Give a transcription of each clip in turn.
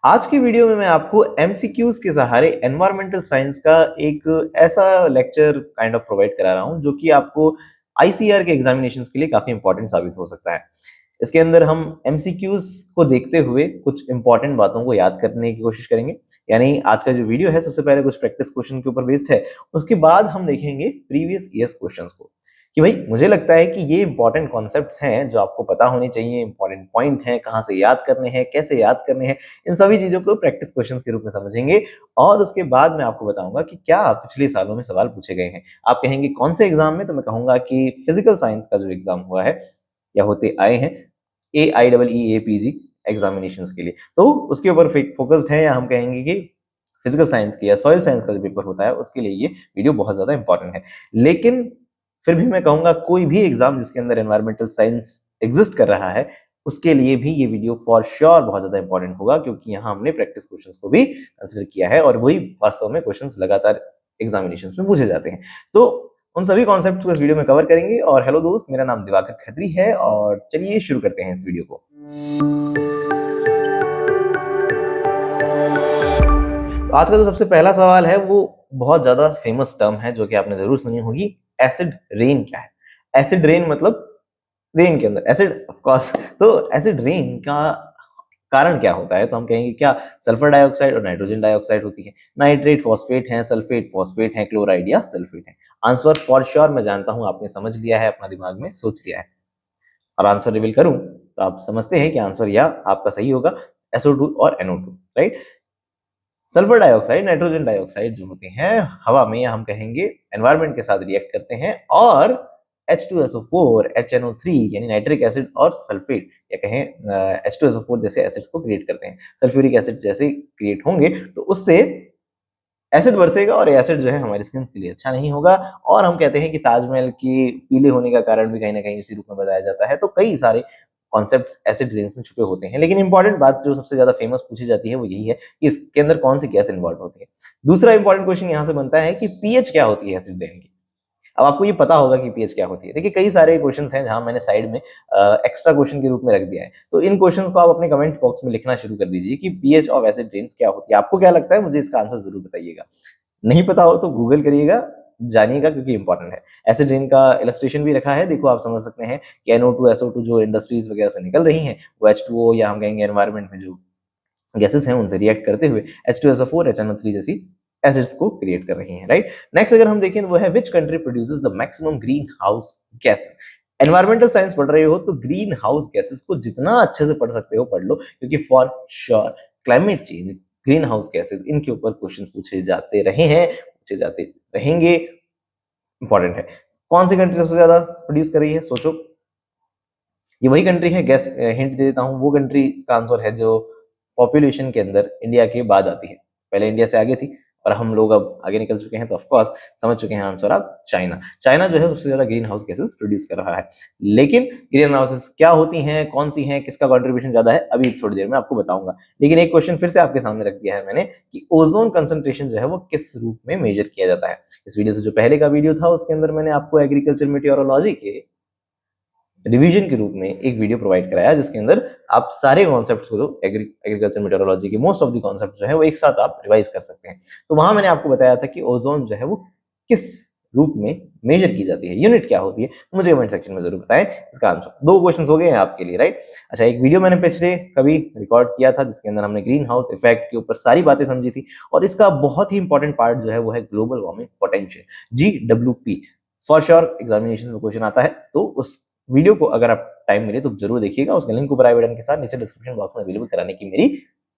आज की वीडियो में मैं आपको एमसीक्यूज के सहारे एनवायरमेंटल साइंस का एक ऐसा लेक्चर काइंड ऑफ प्रोवाइड करा रहा हूं जो कि आपको आईसीआर के एग्जामिनेशंस के लिए काफी इंपॉर्टेंट साबित हो सकता है। इसके अंदर हम एमसीक्यूज को देखते हुए कुछ इंपॉर्टेंट बातों को याद करने की कोशिश करेंगे। यानी आज का जो वीडियो है सबसे पहले कुछ प्रैक्टिस क्वेश्चन के ऊपर बेस्ड है, उसके बाद हम देखेंगे प्रीवियस ईयर्स क्वेश्चंस को कि भाई मुझे लगता है कि ये इंपॉर्टेंट कॉन्सेप्ट्स हैं जो आपको पता होने चाहिए, इंपॉर्टेंट पॉइंट हैं, कहाँ से याद करने हैं, कैसे याद करने हैं, इन सभी चीजों को प्रैक्टिस क्वेश्चंस के रूप में समझेंगे। और उसके बाद मैं आपको बताऊंगा कि क्या पिछले सालों में सवाल पूछे गए हैं। आप कहेंगे कौन से एग्जाम में, तो मैं कहूंगा कि फिजिकल साइंस का जो एग्जाम हुआ है या होते आए हैं AIEEE एग्जामिनेशंस के लिए, तो उसके ऊपर फोकस्ड है, या हम कहेंगे कि फिजिकल साइंस की या सॉइल साइंस का जो पेपर होता है उसके लिए ये वीडियो बहुत ज्यादा इंपॉर्टेंट है। लेकिन फिर भी मैं कहूंगा कोई भी एग्जाम जिसके अंदर एनवायरमेंटल साइंस एग्जिस्ट कर रहा है उसके लिए भी ये वीडियो फॉर श्योर बहुत ज्यादा इंपॉर्टेंट होगा, क्योंकि यहाँ हमने प्रैक्टिस क्वेश्चंस को भी कंसिडर किया है और वही वास्तव में क्वेश्चंस लगातार एग्जामिनेशंस में पूछे जाते हैं। तो उन सभी कॉन्सेप्ट्स को इस वीडियो में कवर करेंगे। और हेलो दोस्त, मेरा नाम दिवाकर खत्री है और चलिए शुरू करते हैं इस वीडियो को। तो आज का जो सबसे पहला सवाल है वो बहुत ज्यादा फेमस टर्म है जो कि आपने जरूर सुनी होगी। एसिड रेन क्या है? एसिड रेन मतलब रेन के अंदर एसिड, ऑफ कोर्स। तो एसिड रेन का कारण क्या होता है? तो हम कहेंगे क्या सल्फर डाइऑक्साइड और नाइट्रोजन डाइऑक्साइड होती है, नाइट्रेट फॉस्फेट है, सल्फेट फॉस्फेट है, क्लोराइड या सल्फेट है। आंसर फॉर श्योर मैं जानता हूं आपने समझ लिया है, अपना दिमाग में सोच लिया है। और आंसर रिवील करूं तो आप समझते हैं कि आंसर या आपका सही होगा SO2 और NO2, right. Sulphur dioxide, nitrogen dioxide जो होते हैं हवा में, या हम कहेंगे एनवायरनमेंट के साथ रिएक्ट करते हैं और H2SO4, HNO3 यानी नाइट्रिक एसिड और सल्फेट, या कहें H2SO4 जैसे एसिड्स को क्रिएट करते हैं। सल्फ्यूरिक एसिड जैसे क्रिएट होंगे तो उससे एसिड बरसेगा और एसिड जो है हमारी स्किन के लिए अच्छा नहीं होगा। और हम कहते हैं कि ताजमहल के पीले होने का कारण भी कहीं ना कहीं इसी रूप में बताया जाता है। तो कई सारे कॉन्सेप्ट्स एसिड रेंज में छुपे होते हैं, लेकिन इंपॉर्टेंट बात जो सबसे ज्यादा फेमस पूछी जाती है वो यही है कि इसके अंदर कौन सी गैस इन्वॉल्व होती है। दूसरा इंपॉर्टेंट क्वेश्चन यहाँ से बनता है कि पीएच क्या होती है एसिड रेन की। अब आपको ये पता होगा कि पीएच क्या होती है। देखिए कई सारे क्वेश्चंस हैं जहां मैंने साइड में एक्स्ट्रा क्वेश्चन के रूप में रख दिया है, तो इन क्वेश्चंस को आप अपने कमेंट बॉक्स में लिखना शुरू कर दीजिए कि पीएच ऑफ एसिड रेन्स क्या होती है। आपको क्या लगता है? मुझे इसका आंसर जरूर बताइएगा। नहीं पता हो तो गूगल करिएगा, जानिएगा, क्योंकि इंपॉर्टेंट है। एसिड रेन का इलस्ट्रेशन भी रखा है, देखो आप समझ सकते हैं कि NO2 SO2 जो इंडस्ट्रीज वगैरह से निकल रही हैं वो H2O या हम कहेंगे एनवायरमेंट में जो गैसेस हैं उनसे रिएक्ट करते हुए H2SO4 HNO3 जैसी एसिड्स को क्रिएट कर रही हैं, राइट। नेक्स्ट अगर हम देखें वो है which country produces the maximum green house gases. Environmental science पढ़ रहे हो तो ग्रीन हाउस गैसेस को जितना अच्छे से पढ़ सकते हो पढ़ लो, क्योंकि for sure climate change, green house gases, इनके ऊपर क्वेश्चन पूछे जाते रहे हैं, पूछे जाते रहेंगे। इंपॉर्टेंट है। कौन सी कंट्री सबसे ज्यादा प्रोड्यूस कर रही है? सोचो। ये वही कंट्री है, गैस हिंट दे देता हूँ, वो कंट्री इसका आंसर है जो पॉपुलेशन के अंदर इंडिया के बाद आती है। पहले इंडिया से आगे थी और हम लोग अब आगे निकल चुके हैं, तो ऑफकोर्स समझ चुके हैं आंसर आप। चाइना। चाइना जो है सबसे ज्यादा ग्रीन हाउस गैसेस प्रोड्यूस कर रहा है। लेकिन ग्रीन हाउसेस क्या होती हैं, कौन सी हैं, किसका कॉन्ट्रीब्यूशन ज्यादा है, अभी थोड़ी देर में आपको बताऊंगा। लेकिन एक क्वेश्चन फिर से आपके सामने रख दिया है मैंने कि ओजोन कंसंट्रेशन जो है वो किस रूप में मेजर किया जाता है। इस वीडियो से जो पहले का वीडियो था उसके अंदर मैंने आपको एग्रीकल्चर मेटेरोलॉजी के रिवीजन के रूप में एक वीडियो प्रोवाइड कराया, जिसके अंदर आप सारे कॉन्सेप्ट्स को, एग्रीकल्चर मेटेरोलॉजी के मोस्ट ऑफ द कॉन्सेप्ट जो है वो एक साथ आप रिवाइज कर सकते हैं। तो वहां मैंने आपको बताया था कि ओजोन जो है वो किस रूप में मेजर की जाती है, यूनिट क्या होती है। मुझे कमेंट सेक्शन में जरूर बताएं इसका आंसर। दो क्वेश्चंस हो गए हैं आपके लिए, राइट। अच्छा, एक वीडियो मैंने पिछले कभी रिकॉर्ड किया था जिसके अंदर हमने ग्रीन हाउस इफेक्ट के ऊपर सारी बातें समझी थी, और इसका बहुत ही इंपॉर्टेंट पार्ट जो है वो है global warming potential, GWP। For sure examination में क्वेश्चन आता है, तो उस वीडियो को अगर आप टाइम मिले तो जरूर देखिएगा। उसका लिंक ऊपर आई बटन के साथ नीचे डिस्क्रिप्शन बॉक्स में अवेलेबल कराने की मेरी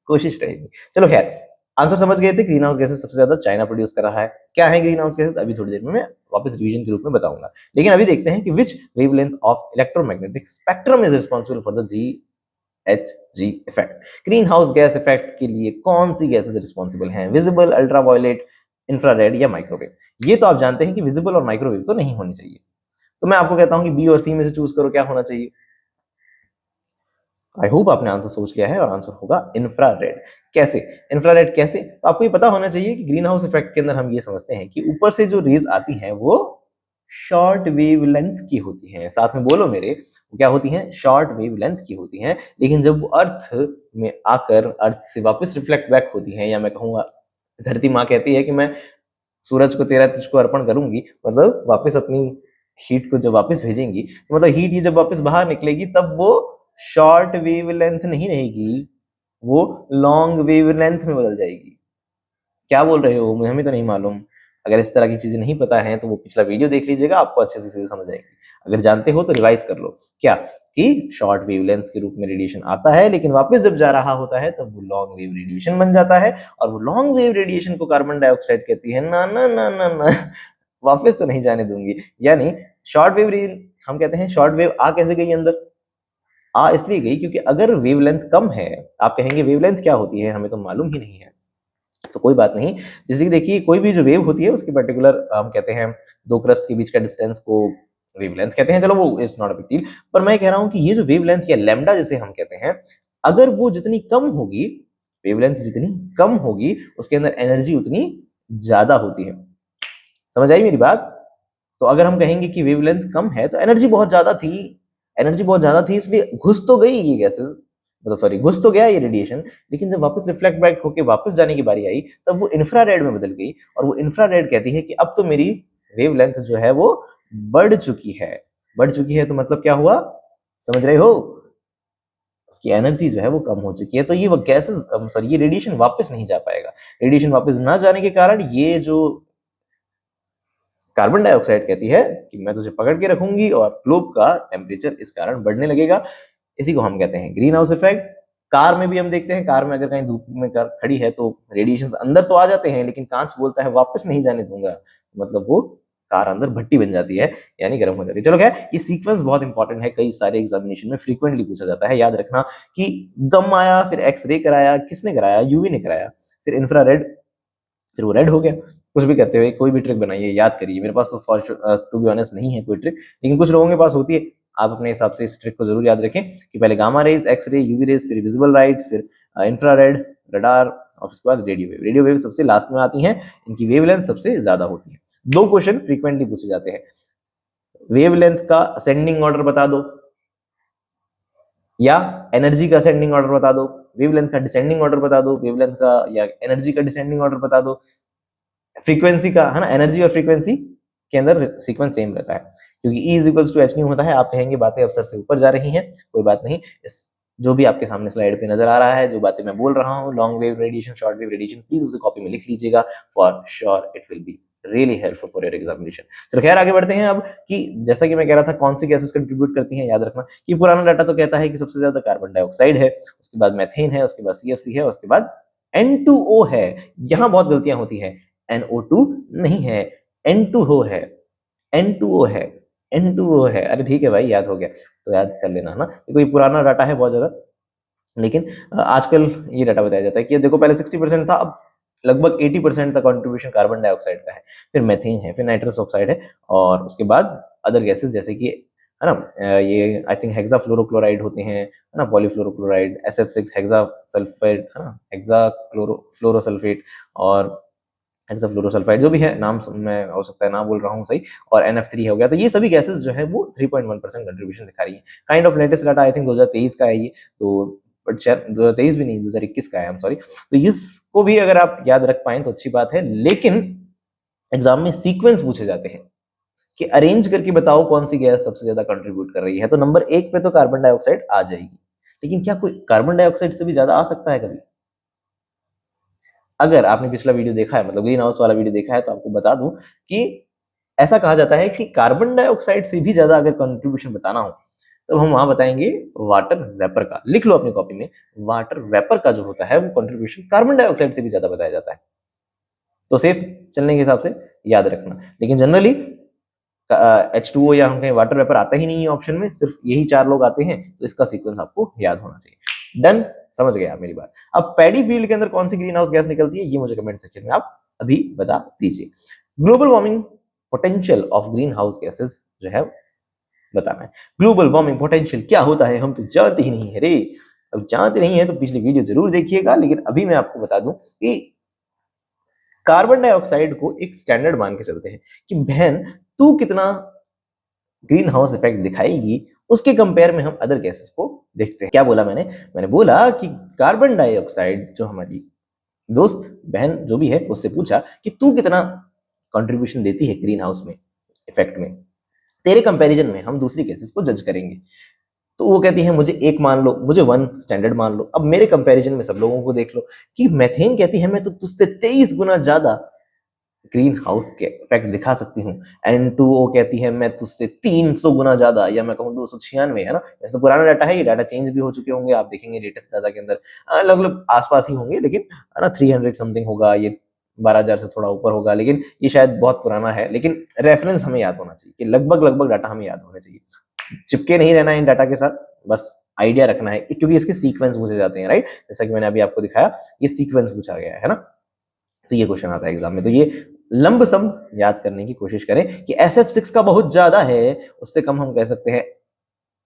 कोशिश रहेगी। चलो खैर, आंसर समझ गए थे। ग्रीन हाउस गैसेस सबसे ज्यादा चाइना प्रोड्यूस कर रहा है। क्या है ग्रीन हाउस गैसेस, अभी थोड़ी देर में मैं वापस रिवीजन के रूप में बताऊंगा। लेकिन अभी देखते हैं कि which wavelength of electromagnetic spectrum is responsible for the GHG effect. Green house gas effect के लिए कौन सी गैसेस रिस्पॉन्सिबल हैं? विजिबल, अल्ट्रावायलेट, इंफ्रारेड या माइक्रोवेव। ये तो आप जानते हैं कि विजिबल और माइक्रोवेव तो नहीं होनी चाहिए, तो मैं आपको कहता हूं कि बी और सी में से चूज करो क्या होना चाहिए। आई होप आपने आंसर सोच लिया है और आंसर होगा इंफ्रारेड। कैसे? इंफ्रारेड कैसे? तो आपको ये पता होना चाहिए कि ग्रीन हाउस इफेक्ट के अंदर हम ये समझते हैं कि ऊपर से जो रेज आती हैं वो शॉर्ट वेवलेंथ की होती हैं। साथ में बोलो मेरे, वो क्या होती हैं? शॉर्ट वेवलेंथ की होती हैं। लेकिन जब वो अर्थ में आकर अर्थ से वापस रिफ्लेक्ट बैक होती हैं, या मैं कहूँगा धरती माँ कहती है कि मैं सूरज को तेरा तुझको अर्पण करूंगी, मतलब वापस अपनी हीट को जब वापस भेजेंगी, तो मतलब हीट ये जब वापस बाहर निकलेगी तब वो शॉर्ट वेवलेंथ नहीं रहेगी, वो लॉन्ग वेवलेंथ में बदल जाएगी। क्या बोल रहे हो? मुझे हमें तो नहीं मालूम। अगर इस तरह की चीजें नहीं पता है तो वो पिछला वीडियो देख लीजिएगा, आपको अच्छे से समझ आएगी। अगर जानते हो तो रिवाइज कर लो। क्या कि शॉर्ट वेवलेंथ के रूप में रेडिएशन आता है, लेकिन वापस जब जा रहा होता है तब वो लॉन्ग वेव रेडिएशन बन जाता है, और वो लॉन्ग वेव रेडिएशन को कार्बन डाइऑक्साइड कहती है। ना ना ना ना ना, वापस तो नहीं जाने दूंगी। यानी शॉर्ट वेव, हम कहते हैं शॉर्ट वेव आ कैसे गई अंदर? आ इसलिए गई क्योंकि अगर वेवलेंथ कम है, आप कहेंगे वेवलेंथ क्या होती है, हमें तो मालूम ही नहीं है। तो कोई बात नहीं, जैसे कि देखिए कोई भी जो वेव होती है उसकी पर्टिकुलर हम कहते हैं दो क्रस्ट के बीच का डिस्टेंस को वेवलेंथ कहते हैं। चलो वो it's not a big deal, पर मैं कह रहा हूं कि ये जो वेवलेंथ या लैम्डा जिसे हम कहते हैं, अगर वो जितनी कम होगी, वेवलेंथ जितनी कम होगी, उसके अंदर एनर्जी उतनी ज्यादा होती है। समझ आई मेरी बात? तो अगर हम कहेंगे कि वेवलेंथ कम है तो एनर्जी बहुत ज्यादा थी, एनर्जी बहुत ज्यादा थी, इसलिए घुस तो गई ये गैसेस, मतलब सॉरी घुस तो गया ये रेडिएशन, लेकिन जब वापस रिफ्लेक्ट बैक होके वापस जाने की बारी आई तब वो इंफ्रारेड में बदल गई, और वो इंफ्रारेड कहती है कि अब तो मेरी वेवलेंथ जो है वो बढ़ चुकी है। बढ़ चुकी है तो मतलब क्या हुआ, समझ रहे हो? उसकी एनर्जी जो है वो कम हो चुकी है, तो ये गैसेस सॉरी ये रेडिएशन वापस नहीं जा पाएगा। रेडिएशन वापस ना जाने के कारण ये जो कार्बन डाइऑक्साइड कहती है कि मैं तुझे पकड़ के रखूंगी, और ग्लोब का टेम्परेचर इस कारण बढ़ने लगेगा। इसी को हम कहते हैं ग्रीन हाउस इफेक्ट। कार में भी हम देखते हैं, कार में अगर कहीं धूप में कार खड़ी है तो रेडिएशन अंदर तो आ जाते हैं, लेकिन कांच बोलता है वापस नहीं जाने दूंगा, मतलब वो कार अंदर भट्टी बन जाती है, यानी गर्म हो जाती है। चलो खैर, ये सीक्वेंस बहुत इंपॉर्टेंट है, कई सारे एग्जामिनेशन में फ्रीक्वेंटली पूछा जाता है। याद रखना कि गम आया, फिर एक्सरे कराया, किसने कराया? यूवी ने कराया, फिर इंफ्रारेड, फिर वो रेड हो गया। कुछ भी कहते हुए कोई भी ट्रिक बनाइए, याद करिए। मेरे पास तो फॉर टू बी ऑनेस्ट नहीं है कोई ट्रिक, लेकिन कुछ लोगों के पास होती है। आप अपने हिसाब से इस ट्रिक को जरूर याद रखें कि पहले gamma rays, X ray, UV rays, फिर विजिबल लाइट्स, फिर इंफ्रारेड, रडार, और उसके बाद रेडियो वेव। रेडियो वेव सबसे लास्ट में आती हैं, इनकी वेवलेंथ सबसे ज्यादा होती है। दो क्वेश्चन फ्रीक्वेंटली पूछे जाते हैं, वेवलेंथ का असेंडिंग ऑर्डर बता दो, या एनर्जी का असेंडिंग ऑर्डर बता दो। वेवलेंथ का डिसेंडिंग ऑर्डर बता दो, वेवलेंथ का या एनर्जी का डिसेंडिंग ऑर्डर बता दो। फ्रीक्वेंसी का है ना, एनर्जी और फ्रीक्वेंसी के अंदर सीक्वेंस सेम रहता है, क्योंकि E is equals to h nu होता है। आप कहेंगे बातें अफसर से ऊपर जा रही हैं, कोई बात नहीं। इस जो भी आपके सामने स्लाइड पे नजर आ रहा है, जो बातें मैं बोल रहा हूँ, long wave radiation, short wave radiation, please उसे कॉपी में लिख लीजिएगा, for sure it will be really helpful for your examination. चलो खैर आगे बढ़ते हैं अब, कि जैसा कि मैं कह रहा था कौन सी गैसेस कंट्रीब्यूट करती हैं, याद रखना कि पुराना डाटा तो कहता है कि सबसे ज्यादा कार्बन डाइऑक्साइड है, उसके बाद मैथेन है, उसके बाद CFC है, उसके बाद N2O है। यहां बहुत गलतियां होती हैं, NO2 नहीं है, N2O है, N2O है, N2O है। अरे ठीक है भाई, याद हो गया तो याद कर लेना ना। देखो ये पुराना डाटा है बहुत ज्यादा, लेकिन आजकल ये डाटा बताया जाता है कि देखो पहले 60% था, अब लगभग 80% तक कंट्रीब्यूशन कार्बन डाइऑक्साइड का है, फिर मेथेन है, फिर नाइट्रस ऑक्साइड है, और उसके बाद अदर गैसेस जैसे कि है ना, ये आई थिंक हेक्सा फ्लोरोक्लोराइड होते हैं, है ना, पॉलीफ्लोरोक्लोराइड, SF6 हेक्सा सल्फेट, है ना, हेक्सा फ्लोरोसल्फेट, और हेक्साफ्लोरोसल्फाइड, जो भी है नाम मैं हो सकता है ना बोल रहा हूँ सही, और NF3 हो गया। तो ये सभी गैसेस जो है वो 3.1% कंट्रीब्यूशन दिखा रही है। Kind of latest data I think 2023 का है ये, तो बट शायद 2023 भी नहीं, 2021 का है, आई एम सॉरी। तो इसको भी अगर आप याद रख पाए तो अच्छी बात है, लेकिन एग्जाम में सीक्वेंस पूछे जाते हैं कि अरेंज करके बताओ कौन सी गैस सबसे ज्यादा कंट्रीब्यूट कर रही है, तो नंबर 1 पे तो कार्बन डाइऑक्साइड आ जाएगी, लेकिन क्या कोई कार्बन डाइऑक्साइड से भी ज्यादा आ सकता है कभी? अगर आपने पिछला वीडियो देखा है, मतलब ग्रीन हाउस वाला वीडियो देखा है, तो आपको बता दूं कि ऐसा कहा जाता है कि कार्बन डाइऑक्साइड से भी ज्यादा अगर कंट्रीब्यूशन बताना हो तो हम वहां बताएंगे वाटर वेपर का। लिख लो अपनी कॉपी में, वाटर वेपर का जो होता है वो कंट्रीब्यूशन कार्बन डाइऑक्साइड से भी ज्यादा बताया जाता है। तो सेफ चलने के हिसाब से याद रखना, लेकिन जनरली H2O या हम कहें वाटर वेपर आता ही नहीं है ऑप्शन में, सिर्फ यही 4 लोग आते हैं, तो इसका सीक्वेंस आपको याद होना चाहिए। डन, समझ गए आप मेरी बात? अब पैडी फील्ड के अंदर कौन सी ग्रीन हाउस गैस निकलती है, ये मुझे कमेंट सेक्शन में आप अभी बता दीजिए। Global warming potential of green house gases जो है बताना है। ग्लोबल वार्मिंग पोटेंशियल क्या होता है, हम तो जानते ही नहीं है रे। अब जानते नहीं है तो पिछली वीडियो जरूर देखिएगा, लेकिन अभी मैं आपको बता दूं कि कार्बन डाइऑक्साइड को एक स्टैंडर्ड मान के चलते हैं कि बहन तू कितना ग्रीन हाउस इफेक्ट दिखाएगी, उसके कंपेयर में हम अदर गैसेस को देखते हैं। क्या बोला मैंने बोला कि कार्बन डाइऑक्साइड जो हमारी दोस्त बहन जो भी है उससे पूछा कि तू कितना कंट्रीब्यूशन देती है ग्रीन हाउस में इफेक्ट में, तेरे कंपैरिजन में हम दूसरी गैसेस को जज करेंगे। तो वो कहती है मुझे 1 मान लो, मुझे 1 स्टैंडर्ड मान लो। अब मेरे कंपैरिजन में सब लोगों को देख लो कि मेथेन कहती है मैं तो तुझसे 23 गुना ज्यादा ग्रीन हाउस के इफेक्ट दिखा सकती हूँ। N2O कहती है मैं तुझसे 300 गुना ज्यादा, या मैं कहूँ 296, है ना। वैसे तो पुराना डाटा है, ये डाटा चेंज भी हो चुके होंगे, आप देखेंगे लेटेस्ट डाटा के अंदर अलग अलग आसपास ही होंगे, लेकिन है ना 300 समथिंग होगा, ये 12,000 से थोड़ा ऊपर होगा, लेकिन ये शायद बहुत पुराना है। लेकिन रेफरेंस हमें याद होना चाहिए कि लगभग डाटा हमें याद होना चाहिए, चिपके नहीं रहना है इन डाटा के साथ, बस आइडिया रखना है, क्योंकि इसके सीक्वेंस पूछे जाते हैं, राइट। जैसा कि मैंने अभी आपको दिखाया, ये सीक्वेंस पूछा गया है ना, तो ये क्वेश्चन आता है एग्जाम में। तो ये लंब सम याद करने की कोशिश करें कि SF6 का बहुत ज्यादा है, उससे कम हम कह सकते हैं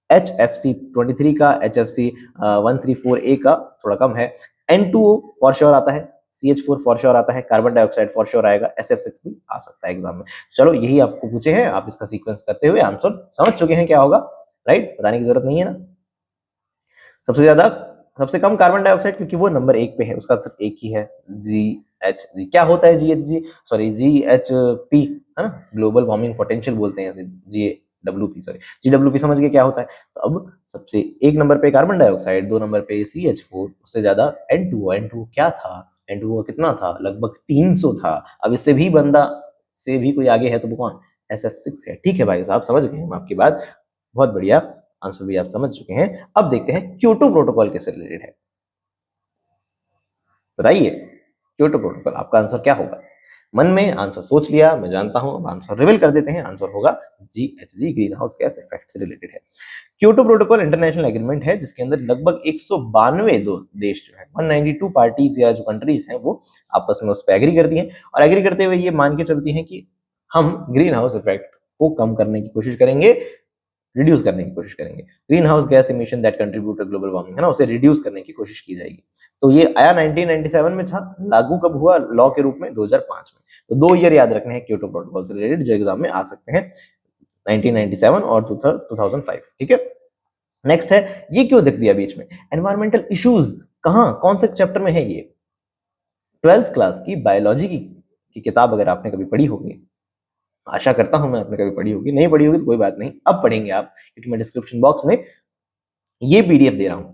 HFC23 का, HFC134A का थोड़ा कम है। N2O फॉर श्योर आता है, CH4 फॉर श्योर आता है, कार्बन डाइऑक्साइड फॉर श्योर आएगा, SF6 भी आ सकता है एग्जाम में। चलो यही आपको पूछे हैं, आप इसका सीक्वेंस करते हुए आंसर समझ चुके हैं क्या होगा, राइट। बताने की जरूरत नहीं है ना। सबसे ज्यादा सबसे कम कार्बन डाइऑक्साइड, क्योंकि वो नंबर 1 पे है, उसका सिर्फ एक ही है, GHG। क्या होता है GHG, सॉरी GHP, है ना, ग्लोबल वार्मिंग पोटेंशियल बोलते हैं इसे, GWP, सॉरी GWP समझ गए क्या होता है। तो अब सबसे 1 नंबर पे कार्बन डाइऑक्साइड, 2 नंबर पे CH4, उससे ज्यादा N2O क्या था, N2O कितना था, लगभग 300 था। अब इससे भी बंदा से भी कोई आगे है तो वो कौन, SF6 है। ठीक है भाई साहब, समझ गए हम आपकी बात, बहुत बढ़िया, आंसर भी आप समझ चुके हैं। अब देखते हैं क्योटो प्रोटोकॉल कैसे रिलेटेड है, बताइए। क्योटो प्रोटोकॉल आपका आंसर क्या होगा, मन में आंसर सोच लिया, मैं जानता हूं। अब आंसर रिवील कर देते हैं, आंसर होगा GHG, green house gas effect से रिलेटेड है। क्योटो प्रोटोकॉल इंटरनेशनल एग्रीमेंट है जिसके अंदर लगभग 192 देश जो है, 192 पार्टीज या जो कंट्रीज हैं वो आपस में उस पर एग्री करती हैं, और एग्री करते हुए ये मान के चलती हैं कि हम ग्रीन हाउस इफेक्ट को कम करने की कोशिश करेंगे, रिड्यूस करने की कोशिश करेंगे। Green house gas emission that contribute to global warming, है ना, उसे रिड्यूस करने की कोशिश की जाएगी। तो ये आया 1997 में, था लागू कब हुआ लॉ के रूप में, 2005 में। तो 2 ईयर याद रखने हैं क्योटो प्रोटोकॉल से रिलेटेड जो एग्जाम में आ सकते हैं, 1997 और 2005, ठीक है। नेक्स्ट है, ये क्यों दिख दिया बीच में, एनवायरमेंटल इश्यूज, कहां कौन से चैप्टर में है ये, 12th क्लास की बायोलॉजी की किताब अगर आपने कभी पढ़ी होगी, आशा करता हूं मैं आपने कभी पढ़ी होगी, नहीं पढ़ी होगी तो कोई बात नहीं, अब पढ़ेंगे आप, क्योंकि मैं डिस्क्रिप्शन बॉक्स में ये PDF दे रहा हूं,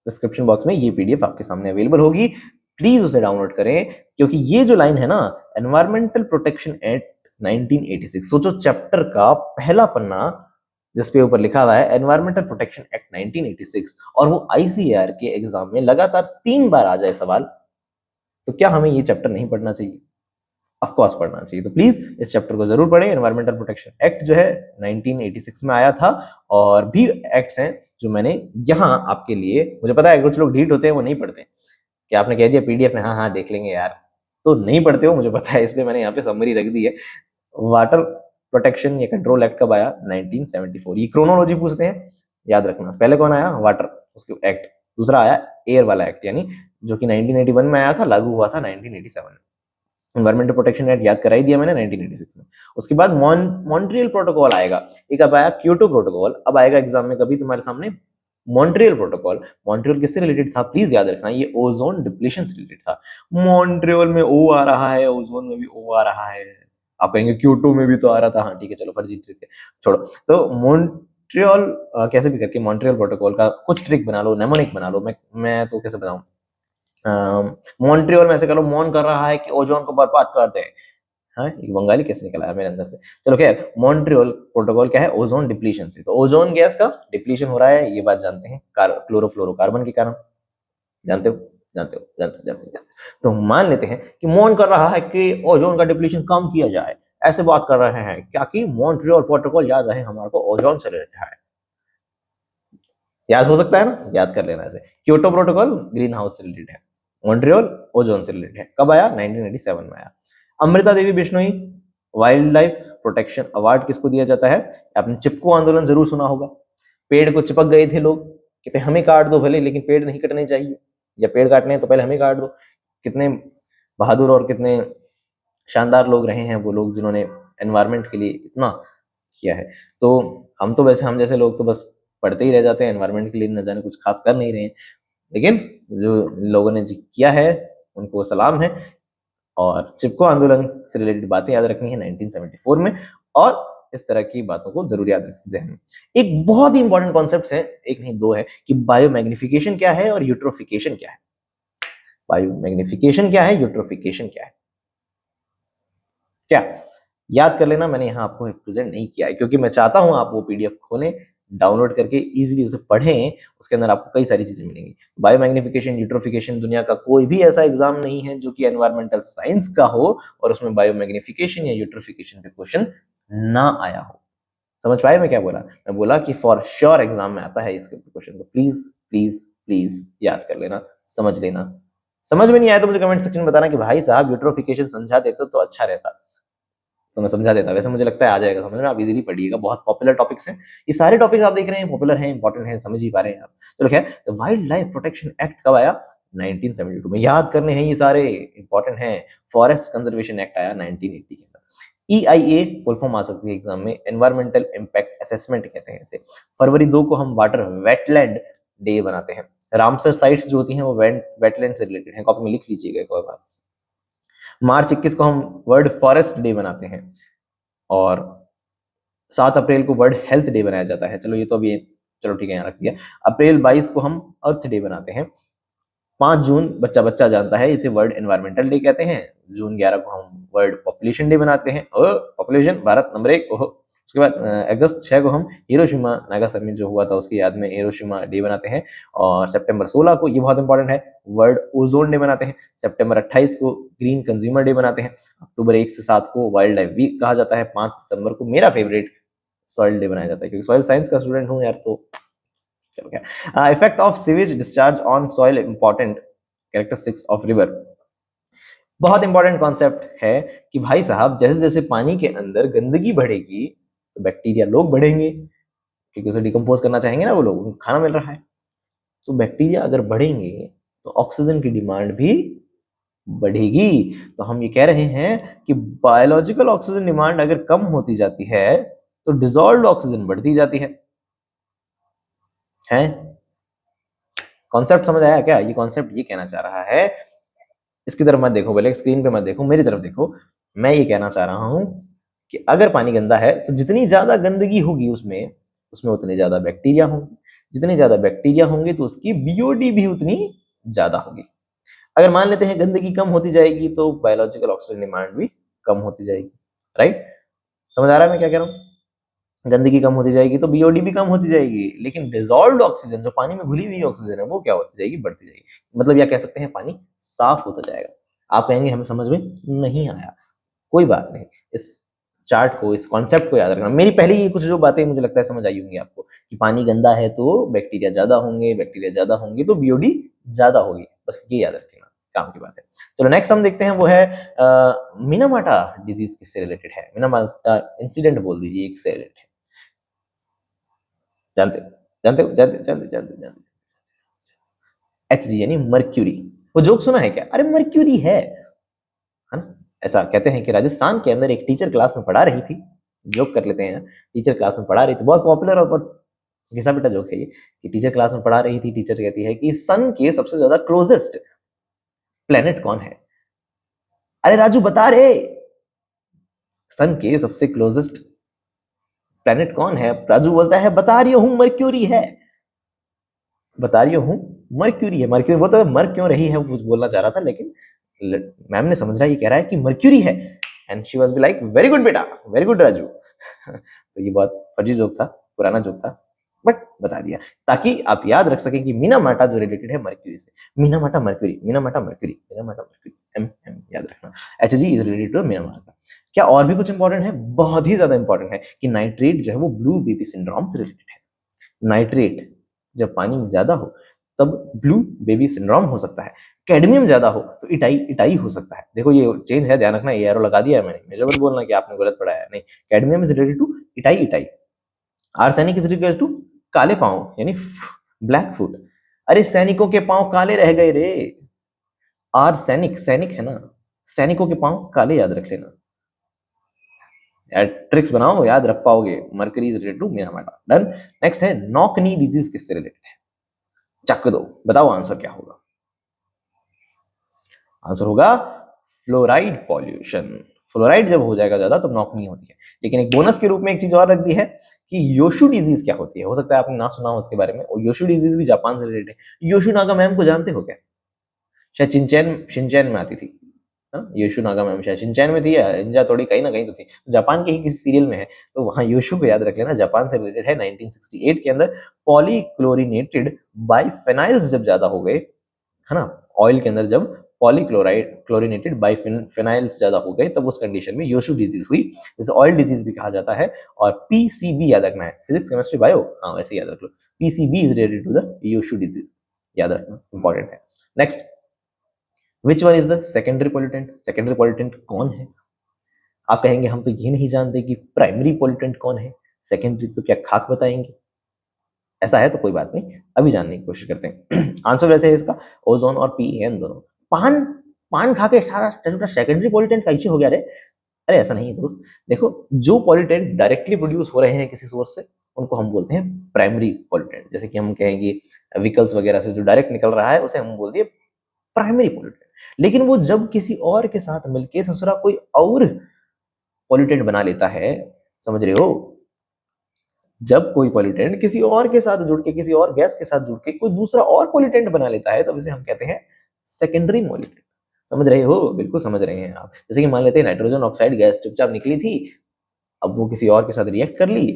डिस्क्रिप्शन बॉक्स में ये PDF आपके सामने अवेलेबल होगी, प्लीज उसे डाउनलोड करें। क्योंकि ये जो लाइन है ना, एनवायरमेंटल प्रोटेक्शन एक्ट 1986, सोचो चैप्टर का पहला पन्ना जिसपे ऊपर लिखा हुआ है एनवायरमेंटल प्रोटेक्शन एक्ट 1986, और वो ICAR के एग्जाम में लगातार 3 बार आ जाए सवाल, तो क्या हमें ये चैप्टर नहीं पढ़ना चाहिए, ऑफ कोर्स पढ़ना चाहिए। तो प्लीज इस चैप्टर को जरूर पढ़ें। एनवायरमेंटल प्रोटेक्शन एक्ट जो है 1986 में आया था, और भी एक्ट्स हैं जो मैंने यहाँ आपके लिए, मुझे पता है कुछ लोग ढीठ होते हैं वो नहीं पढ़ते, कि आपने कह दिया PDF में हाँ हाँ देख लेंगे यार, तो नहीं पढ़ते हो मुझे पता है, इसलिए मैंने यहाँ पे समरी रख दी है। वाटर प्रोटेक्शन या कंट्रोल एक्ट कब आया, 1974। ये क्रोनोलॉजी पूछते हैं, याद रखना, पहले कौन आया वाटर, उसके एक्ट, दूसरा आया एयर वाला एक्ट, यानी जो कि 1981 में आया था, लागू हुआ था 1987 में। एनवायरमेंटल प्रोटेक्शन एक्ट याद कराई दिया मैंने 1986 में। उसके बाद मॉन्ट्रियल प्रोटोकॉल आएगा, एक अब आया क्योटो प्रोटोकॉल, अब आएगा एग्जाम में कभी तुम्हारे सामने मॉन्ट्रियल प्रोटोकॉल। मॉन्ट्रियल किससे रिलेटेड था, प्लीज याद रखना, ये ओजोन डिप्लीशन से रिलेटेड था। मॉन्ट्रियल में ओ आ रहा है, ओजोन में भी ओ आ रहा है, आप कहेंगे क्योटो में भी तो आ रहा था, हाँ ठीक है चलो फर्जी ट्रिक है, छोड़ो। तो मॉन्ट्रियल कैसे भी करके मॉन्ट्रियल प्रोटोकॉल का कुछ ट्रिक बना लो, नेमोनिक बना लो, मैं तो कैसे बताऊं, मॉन्ट्रियल में ऐसे कह लो, मॉन कर रहा है कि ओजोन को बर्बाद कर दे, हाँ एक बंगाली कैसे निकला है मेरे अंदर से। चलो खैर, मॉन्ट्रियल प्रोटोकॉल क्या है, ओजोन डिप्लीशन से, तो ओजोन गैस का डिप्लीशन हो रहा है, ये बात जानते हैं, क्लोरोफ्लोरोकार्बन के कारण, जानते हो, जानते हो। तो मान लेते हैं कि मॉन कर रहा है कि ओजोन का डिप्लीशन कम किया जाए, ऐसे बात कर रहे हैं, क्या कि मॉन्ट्रियल प्रोटोकॉल याद रहे हमारे को ओजोन से रिलेटेड है, याद हो सकता है ना, याद कर लेना ऐसे। क्योटो प्रोटोकॉल ग्रीन हाउस से रिलेटेड है, मॉन्ट्रियल ओजोन से रिलेटेड है, कब आया, 1987 में आया। Amrita Devi Bishnoi wildlife protection award किसको दिया जाता है, आपने चिपको आंदोलन जरूर सुना होगा, पेड़ को चिपक गए थे लोग, कहते हमें काट दो भले, लेकिन पेड़ नहीं कटने चाहिए, या पेड़ काटने हैं तो पहले हमें काट दो। कितने बहादुर और कितने शानदार लोग रहे हैं वो लोग जिन्होंने एनवायरनमेंट के लिए इतना किया है। तो हम तो वैसे, हम जैसे लोग तो बस पढ़ते ही रह जाते हैं, एनवायरनमेंट के लिए न जाने कुछ खास कर नहीं रहे हैं, लेकिन जो लोगों ने किया है उनको सलाम है। और चिपको आंदोलन से रिलेटेड बातें याद रखनी है 1974 में, और इस तरह की बातों को जरूर याद रखें जहन में। एक बहुत ही इंपॉर्टेंट कॉन्सेप्ट है, एक नहीं दो है, कि बायोमैग्निफिकेशन क्या है और यूट्रोफिकेशन क्या है। बायोमैग्निफिकेशन क्या है, यूट्रोफिकेशन क्या है, क्या याद कर लेना। मैंने यहाँ आपको प्रेजेंट नहीं किया है क्योंकि मैं चाहता हूँ आप वो पीडीएफ खोलें, डाउनलोड करके इजीली उसे पढ़ें, उसके अंदर आपको कई सारी चीजें मिलेंगी। बायोमैग्निफिकेशन, यूट्रोफिकेशन, दुनिया का कोई भी ऐसा एग्जाम नहीं है जो कि एनवायरमेंटल साइंस का हो और उसमें बायोमैग्निफिकेशन या यूट्रोफिकेशन पे क्वेश्चन ना आया हो। समझ पाए मैं क्या बोला? मैं बोला कि फॉर श्योर एग्जाम में आता है इसके क्वेश्चन, तो प्लीज प्लीज प्लीज याद कर लेना, समझ लेना। समझ में नहीं आया तो मुझे कमेंट सेक्शन में बताना कि भाई साहब यूट्रोफिकेशन समझा देते तो अच्छा रहता, तो मैं समझा देता। वैसे मुझे लगता है आ जाएगा समझ में, आप इजीली पढ़िएगा, बहुत पॉपुलर टॉपिक्स हैं ये सारे टॉपिक्स आप देख रहे हैं, पॉपुलर हैं, इंपॉर्टेंट हैं, समझ ही पा रहे हैं आप। चलो खैर, तो वाइल्ड लाइफ प्रोटेक्शन एक्ट कब आया? 1972 में। याद करने हैं ये सारे, इंपॉर्टेंट हैं। फॉरेस्ट कंजर्वेशन एक्ट आया 1980 के अंदर। EIA फुल फॉर्म आ सकती है एग्जाम में, एनवायरमेंटल इंपैक्ट असेसमेंट कहते हैं इसे। फरवरी 2 को हम वाटर वेटलैंड डे बनाते हैं। रामसर साइट्स जो होती हैं वो वेटलैंड से रिलेटेड है, कॉपी में लिख लीजिएगा एक बार। मार्च 21 को हम वर्ल्ड फॉरेस्ट डे बनाते हैं, और 7 अप्रैल को वर्ल्ड हेल्थ डे बनाया जाता है। चलो ये तो अभी, चलो ठीक है यहाँ रख दिया। अप्रैल 22 को हम अर्थ डे बनाते हैं। 5 जून बच्चा बच्चा जानता है, इसे वर्ल्ड एनवायरमेंटल डे कहते हैं। जून 11 को हम वर्ल्ड पॉपुलेशन डे बनाते हैं, पॉपुलेशन भारत नंबर 1, ओहो। उसके बाद अगस्त 6 को हम हिरोशिमा नागासाकी जो हुआ था उसकी याद में हिरोशिमा डे बनाते हैं। और सितंबर 16 को, ये बहुत इंपॉर्टेंट है, वर्ल्ड ओजोन डे बनाते हैं। सितंबर 28 को ग्रीन कंज्यूमर डे बनाते हैं। अक्टूबर 1 से 7 को वाइल्ड लाइफ वीक कहा जाता है। 5 दिसंबर को मेरा फेवरेट सॉइल डे बनाया जाता है, क्योंकि सॉइल साइंस का स्टूडेंट हूँ यार, तो चलो क्या। Effect of sewage discharge on soil, important characteristics of river. बहुत इंपॉर्टेंट कॉन्सेप्ट है कि भाई साहब जैसे जैसे पानी के अंदर गंदगी बढ़ेगी तो बैक्टीरिया लोग बढ़ेंगे, क्योंकि उसे डिकम्पोज करना चाहेंगे ना वो लोग, उनको खाना मिल रहा है। तो बैक्टीरिया अगर बढ़ेंगे तो ऑक्सीजन की डिमांड भी बढ़ेगी। तो हम ये कह रहे हैं कि बायोलॉजिकल ऑक्सीजन डिमांड अगर कम होती जाती है तो डिसॉल्व्ड ऑक्सीजन बढ़ती जाती है? कॉन्सेप्ट समझ आया क्या? ये कॉन्सेप्ट ये कहना चाह रहा है, इसकी तरफ मत देखो, पहले स्क्रीन पे मत देखो, मेरी तरफ देखो। मैं ये कहना चाह रहा हूं कि अगर पानी गंदा है तो जितनी ज्यादा गंदगी होगी उसमें उसमें उतने ज्यादा बैक्टीरिया होंगे, जितने ज्यादा बैक्टीरिया होंगे तो उसकी बीओडी भी उतनी ज्यादा होगी। अगर मान लेते हैं गंदगी कम होती जाएगी तो बायोलॉजिकल ऑक्सीजन डिमांड भी कम होती जाएगी। राइट? समझ आ रहा है मैं क्या कह रहा हूँ? गंदगी कम होती जाएगी तो बीओडी भी कम होती जाएगी, लेकिन डिसॉल्व्ड ऑक्सीजन, जो पानी में घुली हुई ऑक्सीजन है, वो क्या होती जाएगी? बढ़ती जाएगी। मतलब या कह सकते हैं पानी साफ होता जाएगा। आप कहेंगे हमें समझ में नहीं आया, कोई बात नहीं, इस चार्ट को, इस कॉन्सेप्ट को याद रखना। मेरी पहले ये कुछ जो बातें मुझे लगता है समझ आई होंगी आपको, कि पानी गंदा है तो बैक्टीरिया ज्यादा होंगे, बैक्टीरिया ज्यादा होंगे तो बीओडी ज्यादा होगी, बस ये याद रखना, काम की बात है। चलो नेक्स्ट हम देखते हैं, वो है मिनामाटा डिजीज किससे रिलेटेड है? मिनामाटा इंसिडेंट बोल दीजिए, एक से रिलेटेड है। जानते हो, जानते हो, जानते जानते जानते जानते HG यानी मर्क्यूरी। वो जोक सुना है क्या? अरे मर्क्यूरी है ना? ऐसा कहते हैं कि राजस्थान के अंदर एक टीचर क्लास में पढ़ा रही थी, जोक कर लेते हैं, टीचर क्लास में पढ़ा रही थी, बहुत पॉपुलर और बहुत घिसा पिटा जोक है ये, कि टीचर क्लास में पढ़ा रही थी, टीचर कहती है कि सन के सबसे ज्यादा क्लोजेस्ट प्लेनेट कौन है? अरे राजू बता रे, सन के सबसे क्लोजेस्ट प्लेनेट कौन है? राजू बोलता है बता रही हूं मर्क्यूरी है, बता रही हूं मर्क्यूरी है। मर्क्यूरी बोलता है मर क्यों रही है, वो कुछ बोलना चाह रहा था, लेकिन मैम ने समझ रहा है ये कह रहा है कि मर्क्यूरी है, and she was be like very good बेटा, वेरी गुड राजू। तो ये बहुत फर्जी जोक था, पुराना जोक था, बट बता दिया ताकि आप याद रख सकें कि मीनामाटा जो रिलेटेड है मर्क्यूरी से। Minamata mercury, Minamata mercury, Minamata mercury, M M याद रखना। HG is related to Minamata. क्या और भी कुछ इंपॉर्टेंट है? बहुत ही ज्यादा इंपॉर्टेंट है कि नाइट्रेट जो है वो ब्लू बेबी सिंड्रोम से रिलेटेड है। नाइट्रेट जब पानी में ज्यादा हो तब ब्लू बेबी सिंड्रोम हो सकता है। कैडमियम ज्यादा हो तो इटाई इटाई हो सकता है। देखो ये चेंज है, ध्यान रखना, ये एरो लगा दिया है मैंने, मुझे मत बोलना कि आपने गलत पढ़ा है, नहीं। Cadmium is related to itai itai. Arsenic is related to काले पांव यानी ब्लैक फुट। अरे सैनिकों के पांव काले रह गए रे, आर सैनिक, सैनिक है ना, सैनिकों के पांव काले, याद रख लेना। यार ट्रिक्स बनाओ, याद रख पाओगे। Mercury is related to Minamata. Done. Next है नॉक नी डिजीज किससे रिलेटेड है? चक दो, बताओ आंसर क्या होगा। आंसर होगा फ्लोराइड पॉल्यूशन। फ्लोराइड जब हो जाएगा ज्यादा तो नॉक नहीं होती है। लेकिन एक बोनस के रूप में एक चीज और रख दी है कि योशु डिजीज क्या होती है। हो सकता है आपने ना सुना हो उसके बारे में। और योशु डिजीज भी जापान से रिलेटेड है। योशु नागा मैम को जानते हो क्या? शायद शिनचैन शिनचैन में आती थी। योशु नागा मैम शायद शिनचैन में थी या इंजा थोड़ी कहीं ना कहीं तो थी। जापान के ही किसी सीरियल में है, तो वहां योशु को याद रख लेना। जापान से रिलेटेड है। 1968 के अंदर पॉलीक्लोरिनेटेड बाइफेनाइल्स जब ज्यादा हो गए, है ना, ऑयल के अंदर जब पॉलीक्लोराइड क्लोरिनेटेड बाइफेनाइल्स ज्यादा हो गए, तब उस कंडीशन में योशु डिजीज हुई, जिसे ऑयल डिजीज भी कहा जाता है। और पीसीबी याद रखना है, फिजिक्स केमिस्ट्री बायो, हाँ वैसे याद रख लो। PCB is related to the Yusho disease, याद रखना, इंपॉर्टेंट है। Next, which one is the secondary pollutant? Secondary pollutant कौन है? आप कहेंगे हम तो ये नहीं जानते कि प्राइमरी पॉल्यूटेंट कौन है, सेकेंडरी तो क्या खाक बताएंगे? ऐसा है तो कोई बात नहीं, अभी जानने की कोशिश करते हैं। आंसर वैसे है इसका ओजोन और पीएन दोनों। पान पान खा के सारा सेकेंडरी पॉल्यूटेंट कैसे हो गया रे? अरे ऐसा नहीं है दोस्त। देखो, जो पॉल्यूटेंट डायरेक्टली प्रोड्यूस हो रहे हैं किसी सोर्स से, उनको हम बोलते हैं प्राइमरी पॉल्यूटेंट। जैसे कि हम कहेंगे व्हीकल्स वगैरह से जो डायरेक्ट निकल रहा है, उसे हम बोलते हैं प्राइमरी पॉल्यूटेंट। लेकिन वो जब किसी और के साथ मिलके दूसरा कोई और पॉल्यूटेंट बना लेता है, समझ रहे हो, जब कोई पॉल्यूटेंट किसी और के साथ जुड़ के, किसी और गैस के साथ जुड़ के कोई दूसरा और पॉल्यूटेंट बना लेता है, तब इसे हम कहते हैं सेकेंडरी पॉल्यूटेंट। समझ रहे हो? बिल्कुल समझ रहे हैं आप। जैसे कि मान लेते हैं नाइट्रोजन ऑक्साइड गैस चुपचाप निकली थी, अब वो किसी और के साथ रिएक्ट कर ली,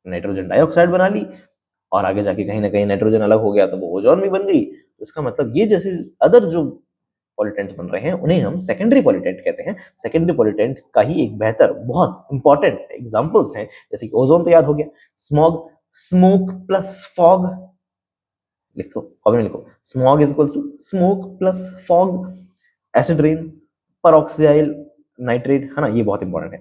नाइट्रोजन डाइऑक्साइड बना ली, और आगे जाके कहीं ना कहीं नाइट्रोजन अलग हो गया तो वो ओजोन भी बन गई। तो इसका मतलब ये जैसे अदर जो पॉल्यूटेंट्स बन रहे हैं उन्हें हम सेकेंडरी पॉल्यूटेंट कहते हैं। सेकेंडरी पॉल्यूटेंट का ही एक बेहतर बहुत इंपॉर्टेंट एग्जांपल्स हैं, जैसे कि ओजोन तो याद हो गया, स्मॉग, स्मोक प्लस फॉग, लिखो कॉपी में लिखो, smog is equal to smoke plus fog. Acid rain, पर ऑक्सीडाइल नाइट्रेट, है ना, ये बहुत इंपॉर्टेंट है।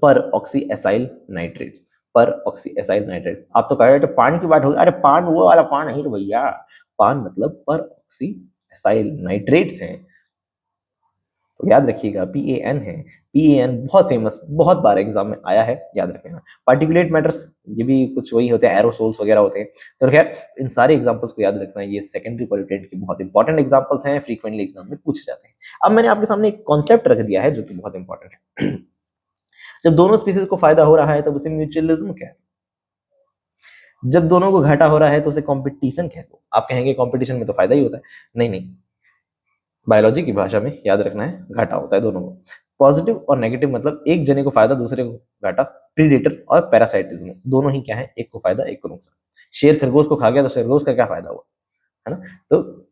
पर ऑक्सी एसाइल नाइट्रेट, पर ऑक्सी एसाइल नाइट्रेट। आप तो कह रहे थे पान की बात होगी, अरे पान वो वाला पान नहीं तो भैया, पान मतलब पर ऑक्सी एसाइल नाइट्रेट्स हैं। तो याद रखिएगा PAN है। PAN बहुत फेमस, बहुत बार एग्जाम में आया है, याद रखना। पार्टिकुलेट मैटर्स, ये भी कुछ वही होते हैं, एरोसोल्स वगैरह होते हैं। तो खैर इन सारे एग्जांपल्स को याद रखना, ये सेकेंडरी पॉल्यूटेंट के बहुत इंपॉर्टेंट एग्जांपल्स हैं, फ्रीक्वेंटली एग्जाम में पूछे जाते हैं। अब मैंने आपके सामने एक कॉन्सेप्ट रख दिया है जो कि बहुत इंपॉर्टेंट है। जब दोनों स्पीसीज को फायदा हो रहा है तब उसे म्यूचुअलिज्म कहते हैं। जब दोनों को घाटा हो रहा है तो उसे कंपटीशन कहते हो। आप कहेंगे कंपटीशन में तो फायदा ही होता है, नहीं नहीं, बायोलॉजी की भाषा में याद रखना है घाटा होता है दोनों को। पॉजिटिव और नेगेटिव मतलब एक जने को फायदा दूसरे को घाटा। प्रीडेटर और पैरासाइटिज्म दोनों ही क्या है, एक को फायदा एक को नुकसान। शेर खरगोश को खा गया तो खरगोश का क्या फायदा हुआ, है ना। तो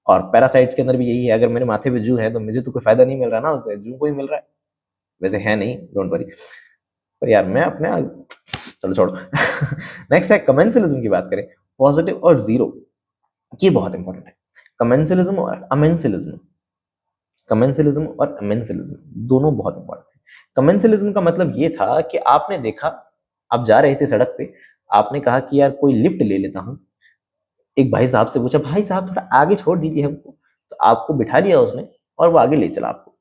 और पैरासाइट्स के अंदर भी यही है, अगर मेरे माथे पे जू है तो मुझे तो कोई फायदा नहीं मिल रहा ना, उससे जू को ही मिल रहा है। वैसे है नहीं, डोंट वरी, पर यार मैं अपने चलो छोड़ो। नेक्स्ट है कमेंसलिज्म की बात करें, पॉजिटिव और जीरो, ये बहुत इंपॉर्टेंट है। कमेंसलिज्म और अमेंसलिज्म, कमेंसलिज्म और अमेंसलिज्म दोनों बहुत इंपॉर्टेंट है। कमेंसलिज्म का मतलब ये था कि आपने देखा, आप जा रहे थे सड़क पे, आपने कहा कि यार कोई लिफ्ट ले लेता हूं। एक भाई साहब से पूछा, भाई साहब थोड़ा आगे छोड़ दीजिए हमको, तो आपको बिठा दिया उसने और वो आगे ले चला आपको।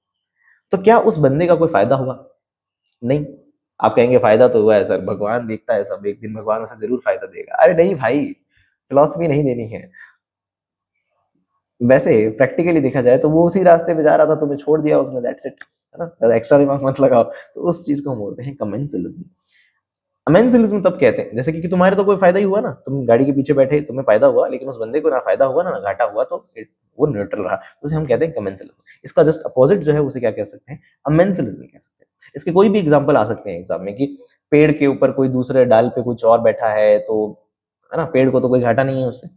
तो क्या उस बंदे का कोई फायदा हुआ? नहीं। आप कहेंगे फायदा तो हुआ है सर, भगवान देखता है सब, एक दिन भगवान उसे जरूर फायदा देगा। अरे नहीं भाई, फिलॉसफी नहीं देनी है। वैसे प्रैक्टिकली देखा जाए तो वो उसी रास्ते पे जा रहा था, तुम्हें छोड़ दिया उसने, दैट्स इट, है ना, एक्स्ट्रा दिमाग मत लगाओ। तो उस चीज को हम बोलते हैं कमेंसलिज्म। अमेंसलिज्म तब कहते हैं जैसे कि तुम्हारे तो कोई फायदा ही हुआ ना, तुम गाड़ी के पीछे बैठे, तुम्हें फायदा हुआ, लेकिन उस बंदे को ना फायदा हुआ ना घाटा हुआ, तो वो न्यूट्रल रहा, तो उसे हम कहते हैं कमेंसलिज्म। इसका जस्ट अपोजिट जो है उसे क्या कह सकते हैं, अमेंसलिज्म कह सकते हैं। इसके कोई भी एग्जाम्पल आ सकते हैं एग्जाम में, कि पेड़ के ऊपर कोई दूसरे डाल पे कुछ और बैठा है, तो है ना, पेड़ को तो कोई घाटा नहीं है उससे,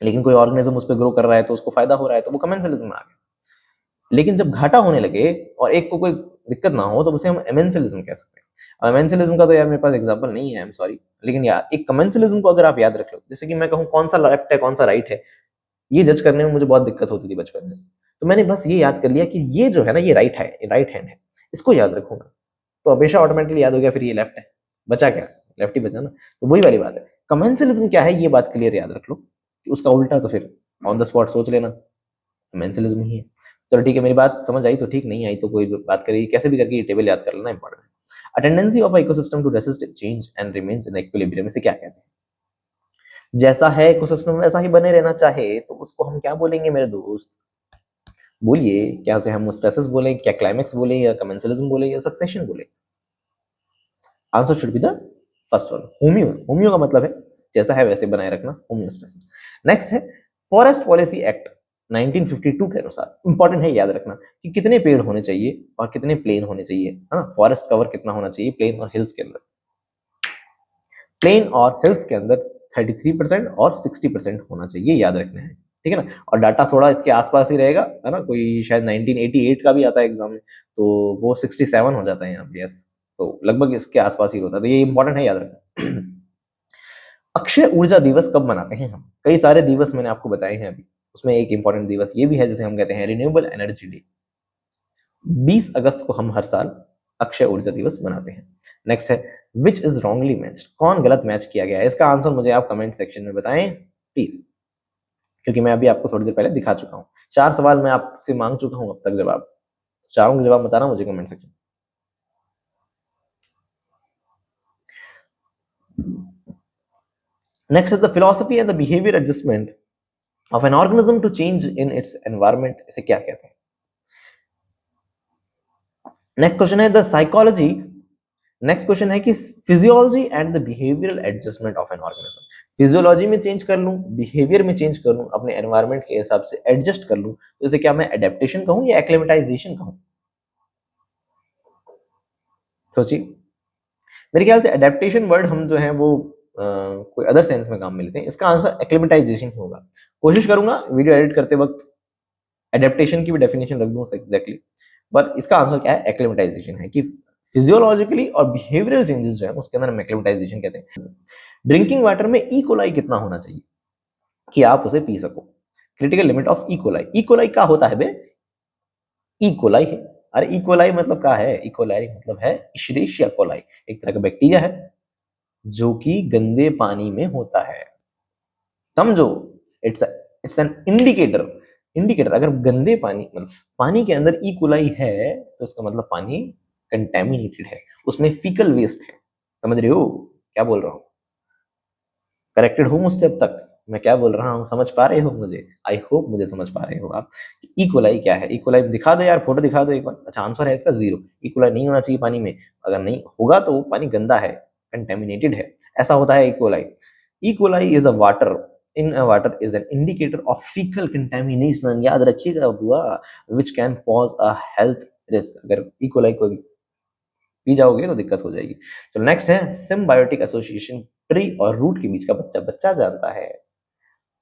लेकिन कोई ऑर्गेनिज्म उस पर ग्रो कर रहा है तो उसको फायदा हो रहा है, तो वो कमेंसलिज्म में आ गया। लेकिन जब घाटा होने लगे और एक को कोई दिक्कत ना हो, तो उसे हम एमेंसलिज्म कह सकते हैं। और एमेंसलिज्म का तो यार मेरे पास एग्जांपल नहीं है, आई एम सॉरी, लेकिन यार एक कमेंसलिज्म को अगर आप याद रख लो, जैसे कि मैं कहूँ कौन सा लेफ्ट है कौन सा राइट है, ये जज करने में मुझे बहुत दिक्कत होती थी बचपन में। तो मैंने बस ये याद कर लिया कि ये जो है ना, ये राइट है, ये राइट हैंड है, इसको याद रखूंगा, तो हमेशा ऑटोमेटिकली याद हो गया, फिर ये लेफ्ट है, बचा क्या, लेफ्ट ही बचा ना। तो वही वाली बात है, कमेंसलिज्म क्या है ये बात क्लियर याद रख लो, कि उसका उल्टा तो फिर ऑन द स्पॉट सोच लेना, कमेंसलिज्म ही है। चलो ठीक है, मेरी बात समझ आई तो ठीक, नहीं आई तो कोई बात करिए, कैसे भी करके ये टेबल याद कर लेना इंपॉर्टेंट है। A tendency of ecosystem to resist change and remains in equilibrium, इसे क्या कहते हैं? जैसा है इकोसिस्टम वैसा ही बने रहना चाहे तो उसको हम क्या बोलेंगे मेरे दोस्त? बोलिए, क्या उसे हम स्टेसिस बोले, क्या क्लाइमेक्स बोले, या कमेंसलिज्म बोले, या सक्सेशन बोले? Answer should be the first one, homeo. Homeo का मतलब है जैसा है वैसे बनाए रखना, होमियोस्टेसिस। नेक्स्ट है फॉरेस्ट पॉलिसी एक्ट 1952 के अनुसार, इंपॉर्टेंट है याद रखना कि कितने पेड़ होने चाहिए और कितने प्लेन होने चाहिए, है ना? फॉरेस्ट कवर कितना होना चाहिए प्लेन और हिल्स के अंदर? प्लेन और हिल्स के अंदर 33% और 60% होना चाहिए, याद रखना है, ठीक है ना? और डाटा थोड़ा इसके आसपास ही रहेगा, है ना? कोई शायद 1988 का भी आता है एग्जाम में, तो वो 67 हो जाता है यहाँ पे, यस। तो लगभग इसके आसपास ही होता है, तो ये इंपॉर्टेंट है याद रखना। अक्षय ऊर्जा दिवस कब मनाते हैं हम? कई सारे दिवस मैंने आपको बताए हैं अभी, उसमें एक इंपॉर्टेंट दिवस ये भी है जिसे हम कहते हैं रिन्यूएबल एनर्जी डे। 20 अगस्त को हम हर साल अक्षय ऊर्जा दिवस मनाते हैं। नेक्स्ट है विच इज रॉन्गली मैच्ड, कौन गलत मैच किया गया है? इसका आंसर मुझे आप कमेंट सेक्शन में बताएं प्लीज, क्योंकि मैं अभी आपको थोड़ी देर पहले दिखा चुका हूं। 4 सवाल मैं आपसे मांग चुका हूं अब तक जवाब, चारों के जवाब बताना मुझे कमेंट सेक्शन। नेक्स्ट है the philosophy and the behaviour adjustment of an organism to change in its environment, इसे क्या कहते हैं? नेक्स्ट क्वेश्चन है द साइकोलॉजी, नेक्स्ट क्वेश्चन है कि physiology and the behavioural adjustment of an organism, physiology में change कर लूं, बिहेवियर में चेंज कर लूं, अपने एनवायरनमेंट के हिसाब से एडजस्ट कर लूं, तो इसे क्या मैं एडेप्टेशन कहूं या एक्लेमेटाइजेशन कहूं? सोचिए। मेरे ख्याल से एडेप्टेशन वर्ड हम जो है वो कोई अदर सेंस में काम में लेते हैं, इसका आंसर एक्लेमेटाइजेशन होगा। कोशिश करूंगा वीडियो एडिट करते वक्त एडेप्टेशन की भी डेफिनेशन रख दूं एग्जैक्टली, पर इसका आंसर क्या है? एक्लेमेटाइजेशन है, कि फिजियोलॉजिकली और बिहेवियरल चेंजेस जो है उसके अंदर हम एक्लेमेटाइजेशन कहते हैं। ड्रिंकिंग वाटर में ई कोलाई कितना होना चाहिए कि आप उसे पी सको? Critical limit of E coli, E coli क्या होता है बे? ई कोलाई है, अरे ई कोलाई मतलब क्या है? ई कोलाई मतलब है इशरेशिया कोलाई, एक तरह का बैक्टीरिया है जो कि गंदे पानी में होता है, समझो। It's it's an indicator, indicator अगर गंदे पानी मतलब पानी के अंदर ई कोलाई है तो उसका मतलब पानी कंटेमिनेटेड है, उसमें फीकल वेस्ट है। समझ रहे हो क्या बोल रहा हूँ? करेक्टेड हो मुझसे अब तक? मैं क्या बोल रहा हूँ समझ पा रहे हो मुझे? आई होप मुझे समझ पा रहे हो आप। ई कोलाई क्या है? ई कोलाई दिखा दो यार, फोटो दिखा दो एक बार। अच्छा आंसर है इसका 0, ई कोलाई नहीं होना चाहिए पानी में, अगर नहीं होगा तो पानी गंदा है, कंटेमिनेटेड है, ऐसा होता है E coli. E coli is a water in a water is an indicator of faecal contamination, याद रखिएगा बुआ, which can cause a health risk, अगर ई कोलाई को पी जाओगे तो दिक्कत हो जाएगी। तो नेक्स्ट है सिम्बायोटिक एसोसिएशन ट्री और रूट के बीच का बच्चा बच्चा जानता है?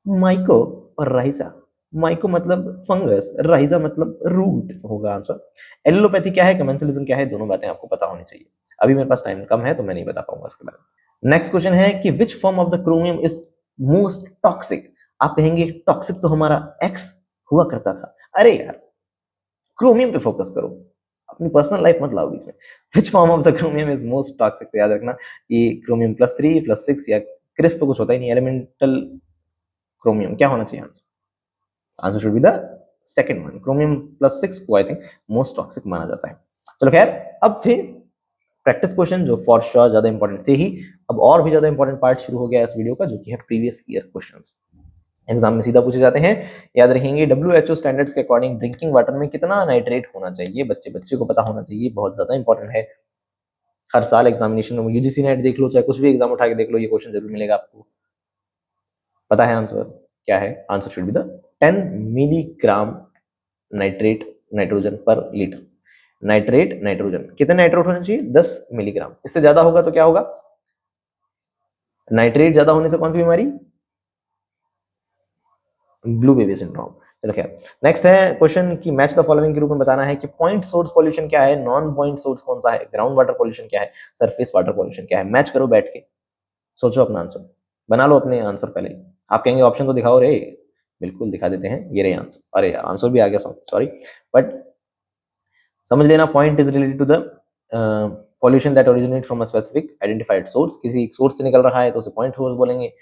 माइको और राइजा, माइको मतलब फंगस, राइजा मतलब रूट होगा आंसर। एलोपैथी क्या है, कमेंसलिज्म क्या है, दोनों बातें आपको पता होनी चाहिए। अभी मेरे पास टाइम कम है तो मैं नहीं बता पाऊंगा इसके बारे में। नेक्स्ट क्वेश्चन है कि which form of the chromium is most toxic? आप कहेंगे टॉक्सिक तो हमारा एक्स हुआ करता था, अरे यार क्रोमियम पे फोकस करो, अपनी पर्सनल लाइफ मत लाओ बीच में। Which form of the chromium is most toxic, तो याद रखना कि क्रोमियम +3 +6 या क्रिस तो कुछ होता ही नहीं, एलिमेंटल क्रोमियम क्या होना चाहिए answer? Answer should be the second one, chromium +6 को आई थिंक मोस्ट टॉक्सिक माना जाता है। चलो खैर, अब फिर प्रैक्टिस क्वेश्चन जो फॉर श्योर ज्यादा इंपॉर्टेंट थे ही, अब और भी ज्यादा इंपॉर्टेंट पार्ट शुरू हो गया इस वीडियो का, जो कि है प्रीवियस ईयर क्वेश्चंस। एग्जाम में सीधा पूछे जाते हैं, याद रखेंगे। WHO स्टैंडर्ड्स के अकॉर्डिंग ड्रिंकिंग वाटर में कितना नाइट्रेट होना चाहिए? बच्चे बच्चे को पता होना चाहिए, बहुत ज्यादा इंपॉर्टेंट है। हर साल एग्जामिनेशन में यूजीसी नेट देख लो, चाहे कुछ भी एग्जाम उठा के देख लो, ये क्वेश्चन जरूर मिलेगा आपको। पता है आंसर क्या है? Answer should be the 10 milligram nitrate nitrogen पर लीटर। नाइट्रेट नाइट्रोजन कितने नाइट्रेट होना चाहिए? 10 मिलीग्राम, इससे ज्यादा होगा तो क्या होगा? नाइट्रेट ज्यादा होने से कौन सी बीमारी? Blue baby syndrome. चलो खैर, नेक्स्ट है क्वेश्चन कि मैच द फॉलोइंग के रूप में बताना है कि पॉइंट सोर्स पॉल्यूशन क्या है, नॉन पॉइंट सोर्स कौन सा है, ग्राउंड वाटर पॉल्यूशन क्या है, सरफेस वाटर पॉल्यूशन क्या है। मैच करो बैठ के, सोचो अपना आंसर, बना लो अपने आंसर पहले ही। आप कहेंगे ऑप्शन तो दिखाओ रे, बिल्कुल दिखा देते हैं, ये रहे आंसर। अरे आंसर भी आ गया, सॉरी, बट समझ लेना, point is related to the pollution that originate from a specific identified source, किसी एक सोर्स से निकल रहा है तो उसे पॉइंट सोर्स बोलेंगे।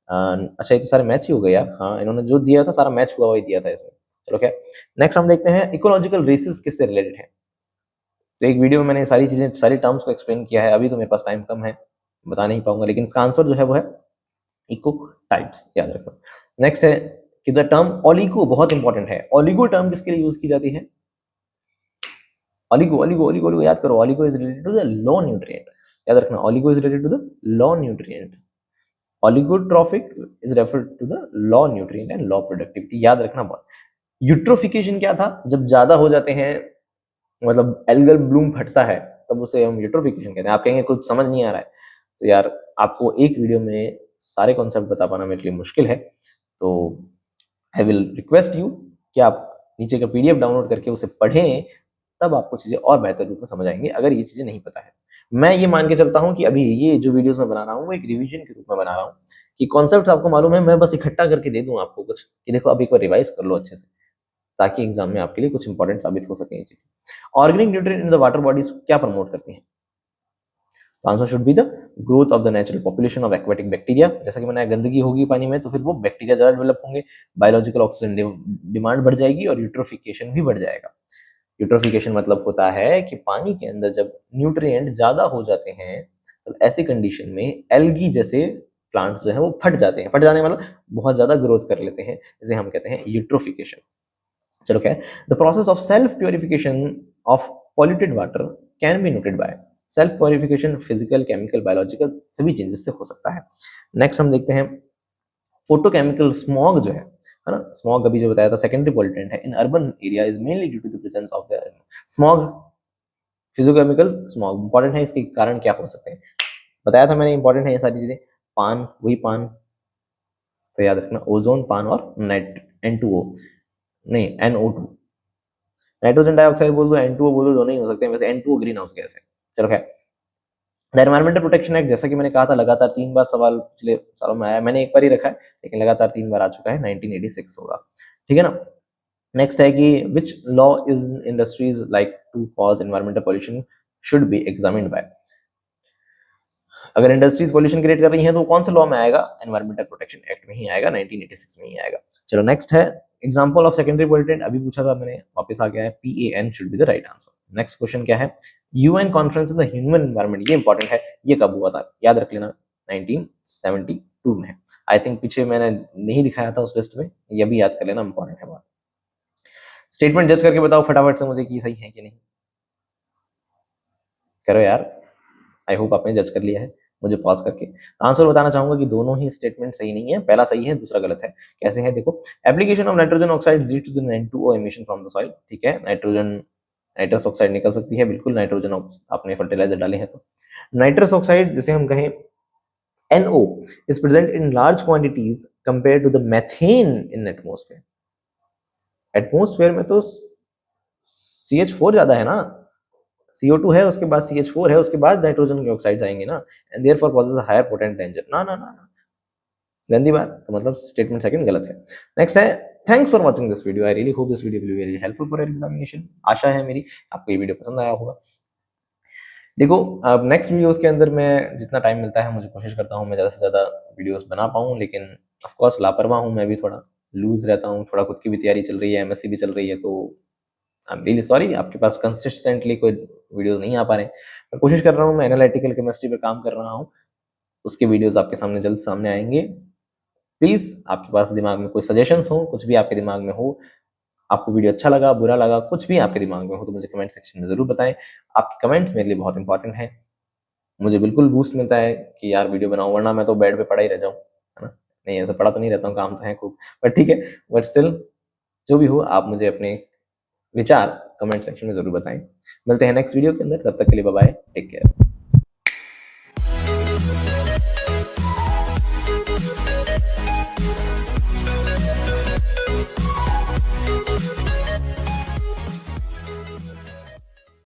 अच्छा ये तो सारे मैच ही हो गए यार, हाँ इन्होंने जो दिया था सारा मैच हुआ ही दिया था इसमें। चलो क्या, नेक्स्ट हम देखते हैं इकोलॉजिकल रेसेस किससे रिलेटेड है। तो एक वीडियो में मैंने सारी चीजें, सारी टर्म्स को एक्सप्लेन किया है, अभी तो मेरे पास टाइम कम है, बता नहीं पाऊंगा, लेकिन इसका आंसर जो है वो है इको टाइप्स, याद रखो। नेक्स्ट है कि द टर्म ओलिगो बहुत इंपॉर्टेंट है। ओलिगो टर्म किसके लिए यूज की जाती है? ओलिगो ओलिगो ओलिगो ओलिगो याद करो, oligo is related to the low nutrient, याद रखना, oligo is related to the low nutrient. Oligotrophic is referred to the low nutrient and low productivity, याद रखना बहुत। यूट्रोफिकेशन क्या था? जब ज्यादा हो जाते हैं, मतलब एल्गल ब्लूम फटता है, तब उसे हम यूट्रोफिकेशन कहते हैं। आप कहेंगे कुछ समझ नहीं आ रहा है, तो यार आपको एक वीडियो में सारे कॉन्सेप्ट बता पाना मेरे लिए मुश्किल है, तो आई विल रिक्वेस्ट यू कि आप नीचे का पीडीएफ डाउनलोड करके उसे पढ़ें, तब आपको चीजें और बेहतर रूप में समझ आएंगी, अगर ये चीजें नहीं पता है। मैं ये मान के चलता हूँ कि अभी ये जो वीडियोस मैं बना रहा हूँ वो एक रिवीजन के रूप में बना रहा हूँ, कि कॉन्सेप्ट आपको मालूम है, मैं बस इकट्ठा करके दे दूं आपको कुछ, कि देखो अभी को रिवाइज कर लो अच्छे से, ताकि एग्जाम में आपके लिए कुछ इंपॉर्टेंट साबित हो सके ये चीजें। Organic nutrient in the water bodies क्या प्रमोट करती हैं? Answer should be the growth of the natural population of aquatic bacteria. जैसा कि मैंने, गंदगी होगी पानी में तो फिर वो बैक्टीरिया ज्यादा डेवलप होंगे, बायोलॉजिकल ऑक्सीजन डिमांड बढ़ जाएगी और यूट्रोफिकेशन भी बढ़ जाएगा। यूट्रोफिकेशन मतलब होता है कि पानी के अंदर जब न्यूट्रिएंट ज्यादा हो जाते हैं, तो ऐसी कंडीशन में एल्गी जैसे प्लांट्स जो है वो फट जाते हैं। फट जाने मतलब बहुत ज्यादा ग्रोथ कर लेते हैं, जिसे हम कहते हैं यूट्रोफिकेशन। चलो क्या है, the process of self purification of polluted water can be noted bye. Self purification physical, chemical, biological सभी चेंजेस से हो सकता है। नेक्स्ट हम देखते हैं फोटोकेमिकल स्मॉग जो है ना, स्मॉग अभी जो बताया था सेकेंडरी पॉल्यूटेंट है in urban area is mainly due to the presence of the smog. Physiochemical smog important है, इसके कारण क्या हो सकते हैं बताया था मैंने, इंपॉर्टेंट है ये सारी चीजें। पान, वही पान, तो याद रखना ओजोन, पान और नाइट N2O, नहीं NO2, नाइट्रोजन डाइऑक्साइड बोल दो, N2O बोल दो, दोनों ही हो सकते हैं, वैसे N2O ग्रीन हाउस गैस है। चलो खैर, द एनवायरमेंटल प्रोटेक्शन एक्ट, जैसा कि मैंने कहा था, लगातार 3 बार सवाल पिछले सालों में आया, मैंने एक बार ही रखा है, लेकिन लगातार 3 बार आ चुका है, 1986 होगा, ठीक है ना। नेक्स्ट है कि which law is industries like to cause environmental pollution should be examined by. अगर इंडस्ट्रीज पॉल्यूशन क्रिएट कर रही हैं तो कौन सा लॉ में आएगा? एनवायरमेंटल प्रोटेक्शन एक्ट में ही आएगा, 1986 में ही आएगा। चलो नेक्स्ट है एग्जांपल ऑफ सेकेंडरी पॉल्यूटेंट, अभी पूछा था मैंने, वापस आ गया है, PAN should be the right answer. Next question क्या है? UN conference on the human environment, ये इंपॉर्टेंट है, ये कब हुआ था याद रख लेना, 1972 में। आई थिंक पीछे मैंने नहीं दिखाया था उस लिस्ट में, ये भी याद कर लेना, इंपॉर्टेंट है बात। स्टेटमेंट जज करके बताओ फटाफट से मुझे कि सही है कि नहीं, करो यार, आई होप आपने जज कर लिया है मुझे पॉज करके। आंसर बताना चाहूंगा कि दोनों ही स्टेटमेंट सही नहीं है, पहला सही है, दूसरा गलत है। कैसे है देखो, application of nitrogen oxide lead to the N2O emission from the soil, ठीक है, नाइट्रस ऑक्साइड निकल सकती है, बिल्कुल, नाइट्रोजन आपने फर्टिलाइजर डाले हैं तो। नाइट्रस ऑक्साइड जिसे हम कहें NO is present in large quantities compared to the methane in atmosphere। Atmosphere में तो CH4 ज्यादा है ना, CO2 है, उसके बाद CH4 है, उसके बाद नाइट्रोजन के ऑक्साइड आएंगे ना, and therefore poses a higher potent danger. ना ना ना, गंदी बात, तो मतलब स्टेटमेंट सेकंड गलत है। नेक्स्ट है, thanks for watching this video, I really hope this video will be very helpful for your examination. आशा है मेरी आपको ये वीडियो पसंद आया होगा। देखो, अब नेक्स्ट वीडियोस के अंदर मैं जितना टाइम मिलता है मुझे कोशिश करता हूँ मैं ज़्यादा से ज़्यादा वीडियोस बना पाऊँ, लेकिन ऑफ कोर्स लापरवाह हूँ मैं भी, थोड़ा लूज रहता हूँ, थोड़ा खुद की भी तैयारी चल रही है, MSc भी चल रही है, तो आई एम रियली सॉरी आपके पास कंसिस्टेंटली कोई वीडियोस नहीं आ पा रहे। मैं कोशिश कर रहा हूँ, मैं एनालिटिकल केमिस्ट्री पे काम कर रहा हूँ, उसके वीडियोस आपके सामने जल्द सामने आएंगे। प्लीज़ आपके पास दिमाग में कोई सजेशंस हो, कुछ भी आपके दिमाग में हो, आपको वीडियो अच्छा लगा, बुरा लगा, कुछ भी आपके दिमाग में हो, तो मुझे कमेंट सेक्शन में ज़रूर बताएं। आपके कमेंट्स मेरे लिए बहुत इंपॉर्टेंट है, मुझे बिल्कुल बूस्ट मिलता है कि यार वीडियो बनाऊं, वरना मैं तो बेड पे पड़ा ही रह जाऊं, है ना। नहीं, ऐसा पड़ा तो नहीं रहता हूँ, काम तो है खूब, बट ठीक है, बट स्टिल जो भी हो, आप मुझे अपने विचार कमेंट सेक्शन में जरूर बताएं। मिलते हैं नेक्स्ट वीडियो के अंदर, तब तक के लिए बाय बाय, टेक केयर।